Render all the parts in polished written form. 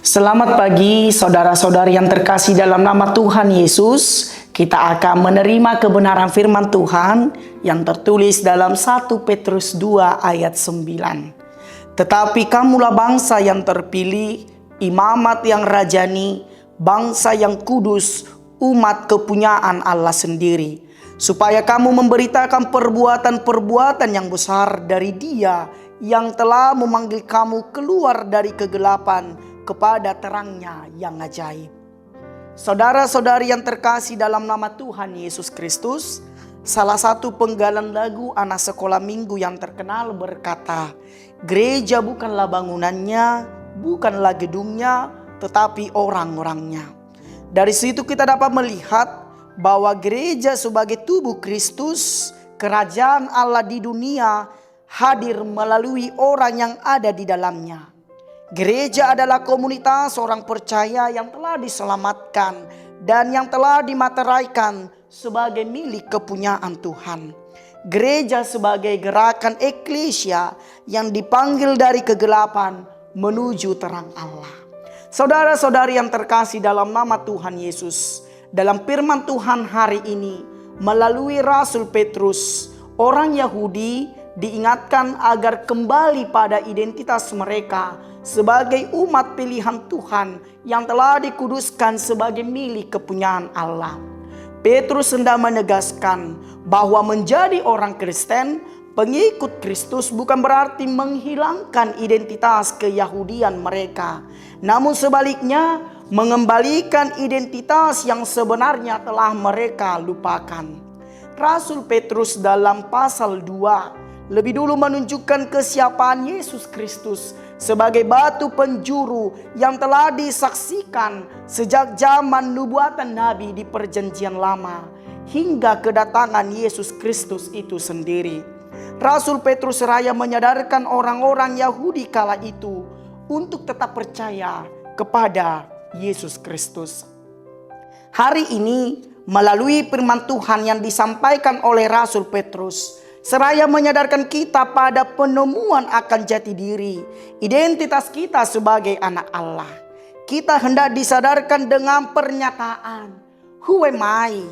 Selamat pagi saudara-saudari yang terkasih dalam nama Tuhan Yesus. Kita akan menerima kebenaran firman Tuhan yang tertulis dalam 1 Petrus 2 ayat 9. Tetapi kamulah bangsa yang terpilih, imamat yang rajani, bangsa yang kudus, umat kepunyaan Allah sendiri, supaya kamu memberitakan perbuatan-perbuatan yang besar dari Dia yang telah memanggil kamu keluar dari kegelapan kepada terangnya yang ajaib. Saudara-saudari yang terkasih dalam nama Tuhan Yesus Kristus, salah satu penggalan lagu anak sekolah minggu yang terkenal berkata, gereja bukanlah bangunannya, bukanlah gedungnya, tetapi orang-orangnya. Dari situ kita dapat melihat bahwa gereja sebagai tubuh Kristus, kerajaan Allah di dunia, hadir melalui orang yang ada di dalamnya. Gereja adalah komunitas orang percaya yang telah diselamatkan dan yang telah dimateraikan sebagai milik kepunyaan Tuhan. Gereja sebagai gerakan eklesia yang dipanggil dari kegelapan menuju terang Allah. Saudara-saudari yang terkasih dalam nama Tuhan Yesus, dalam firman Tuhan hari ini melalui Rasul Petrus, orang Yahudi diingatkan agar kembali pada identitas mereka sebagai umat pilihan Tuhan yang telah dikuduskan sebagai milik kepunyaan Allah. Petrus hendak menegaskan bahwa menjadi orang Kristen, pengikut Kristus, bukan berarti menghilangkan identitas keyahudian mereka, namun sebaliknya mengembalikan identitas yang sebenarnya telah mereka lupakan. Rasul Petrus dalam pasal 2 lebih dulu menunjukkan kesiapaan Yesus Kristus sebagai batu penjuru yang telah disaksikan sejak zaman nubuatan Nabi di perjanjian lama hingga kedatangan Yesus Kristus itu sendiri. Rasul Petrus seraya menyadarkan orang-orang Yahudi kala itu untuk tetap percaya kepada Yesus Kristus. Hari ini melalui firman Tuhan yang disampaikan oleh Rasul Petrus, seraya menyadarkan kita pada penemuan akan jati diri, identitas kita sebagai anak Allah. Kita hendak disadarkan dengan pernyataan, who am I?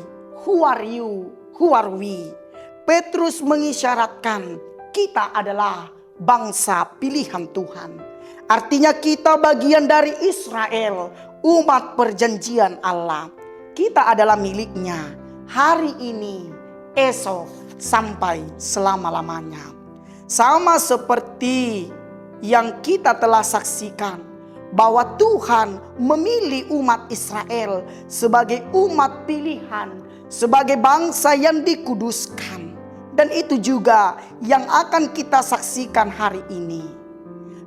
Who are you? Who are we? Petrus mengisyaratkan kita adalah bangsa pilihan Tuhan. Artinya kita bagian dari Israel, umat perjanjian Allah. Kita adalah miliknya hari ini, esok, sampai selama-lamanya. Sama seperti yang kita telah saksikan bahwa Tuhan memilih umat Israel sebagai umat pilihan, sebagai bangsa yang dikuduskan. Dan itu juga yang akan kita saksikan hari ini.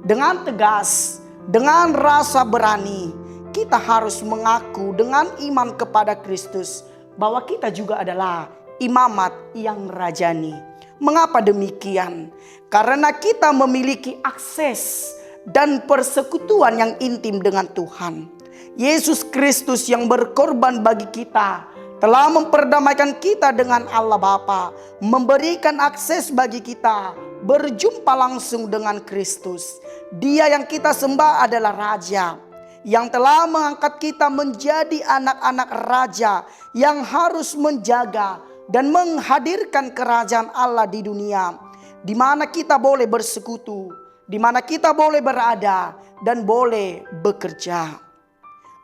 Dengan tegas, dengan rasa berani, kita harus mengaku dengan iman kepada Kristus bahwa kita juga adalah imamat yang rajani. Mengapa demikian? Karena kita memiliki akses dan persekutuan yang intim dengan Tuhan. Yesus Kristus yang berkorban bagi kita telah memperdamaikan kita dengan Allah Bapa, memberikan akses bagi kita berjumpa langsung dengan Kristus. Dia yang kita sembah adalah Raja yang telah mengangkat kita menjadi anak-anak Raja yang harus menjaga dan menghadirkan kerajaan Allah di dunia, di mana kita boleh bersekutu, di mana kita boleh berada dan boleh bekerja.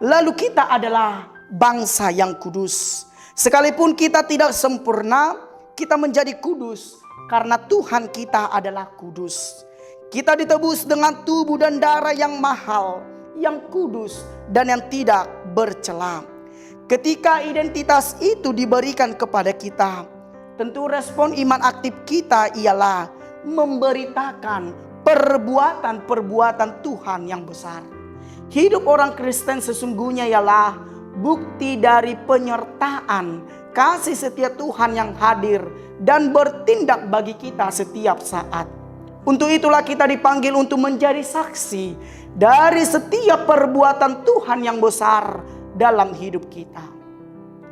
Lalu kita adalah bangsa yang kudus. Sekalipun kita tidak sempurna, kita menjadi kudus karena Tuhan kita adalah kudus. Kita ditebus dengan tubuh dan darah yang mahal, yang kudus dan yang tidak bercela. Ketika identitas itu diberikan kepada kita, tentu respon iman aktif kita ialah memberitakan perbuatan-perbuatan Tuhan yang besar. Hidup orang Kristen sesungguhnya ialah bukti dari penyertaan kasih setia Tuhan yang hadir dan bertindak bagi kita setiap saat. Untuk itulah kita dipanggil untuk menjadi saksi dari setiap perbuatan Tuhan yang besar dalam hidup kita.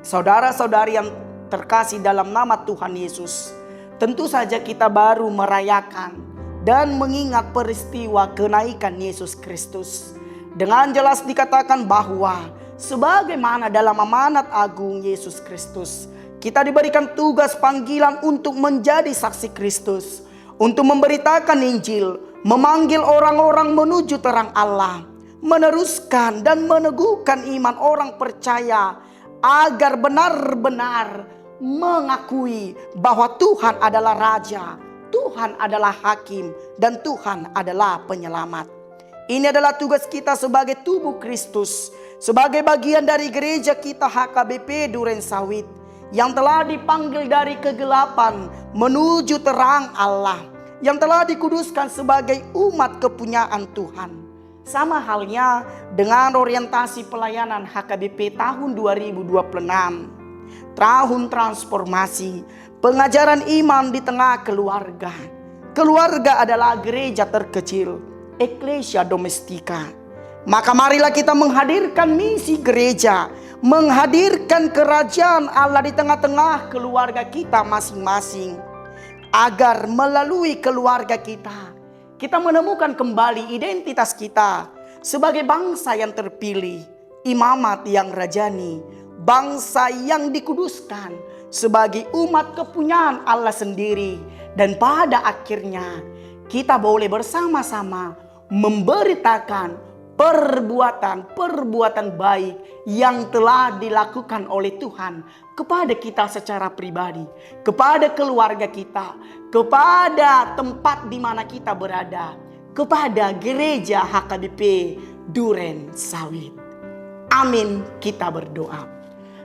Saudara-saudari yang terkasih dalam nama Tuhan Yesus, tentu saja kita baru merayakan dan mengingat peristiwa kenaikan Yesus Kristus. Dengan jelas dikatakan bahwa sebagaimana dalam amanat agung Yesus Kristus, kita diberikan tugas panggilan untuk menjadi saksi Kristus, untuk memberitakan Injil, memanggil orang-orang menuju terang Allah, meneruskan dan meneguhkan iman orang percaya agar benar-benar mengakui bahwa Tuhan adalah Raja, Tuhan adalah Hakim, dan Tuhan adalah Penyelamat. Ini adalah tugas kita sebagai tubuh Kristus, sebagai bagian dari gereja kita HKBP Duren Sawit, yang telah dipanggil dari kegelapan menuju terang Allah, yang telah dikuduskan sebagai umat kepunyaan Tuhan. Sama halnya dengan orientasi pelayanan HKBP tahun 2026, tahun transformasi, pengajaran iman di tengah keluarga. Keluarga adalah gereja terkecil, Ecclesia Domestika. Maka marilah kita menghadirkan misi gereja, menghadirkan kerajaan Allah di tengah-tengah keluarga kita masing-masing, agar melalui keluarga kita menemukan kembali identitas kita sebagai bangsa yang terpilih, imamat yang rajani, bangsa yang dikuduskan sebagai umat kepunyaan Allah sendiri. Dan pada akhirnya kita boleh bersama-sama memberitakan perbuatan baik yang telah dilakukan oleh Tuhan kepada kita secara pribadi, kepada keluarga kita, kepada tempat di mana kita berada, kepada gereja HKBP Duren Sawit. Amin, kita berdoa.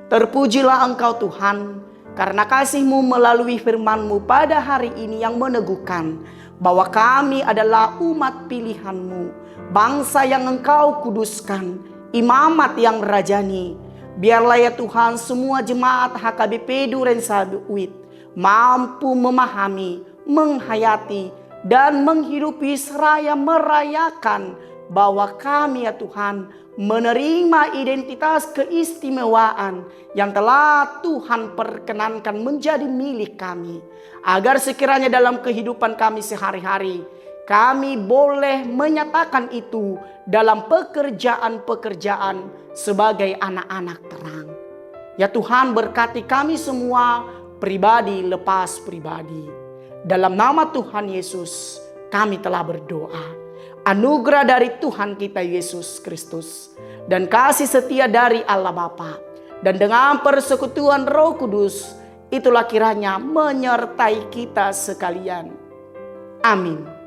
Terpujilah Engkau Tuhan, karena kasih-Mu melalui firman-Mu pada hari ini yang meneguhkan bahwa kami adalah umat pilihan-Mu, bangsa yang Engkau kuduskan, imamat yang rajani. Biarlah ya Tuhan semua jemaat HKBP Duren Sawit mampu memahami, menghayati, dan menghidupi seraya merayakan bahwa kami ya Tuhan menerima identitas keistimewaan yang telah Tuhan perkenankan menjadi milik kami, agar sekiranya dalam kehidupan kami sehari-hari kami boleh menyatakan itu dalam pekerjaan-pekerjaan sebagai anak-anak terang. Ya Tuhan, berkati kami semua pribadi lepas pribadi. Dalam nama Tuhan Yesus kami telah berdoa. Anugerah dari Tuhan kita Yesus Kristus dan kasih setia dari Allah Bapa dan dengan persekutuan Roh Kudus, itulah kiranya menyertai kita sekalian. Amin.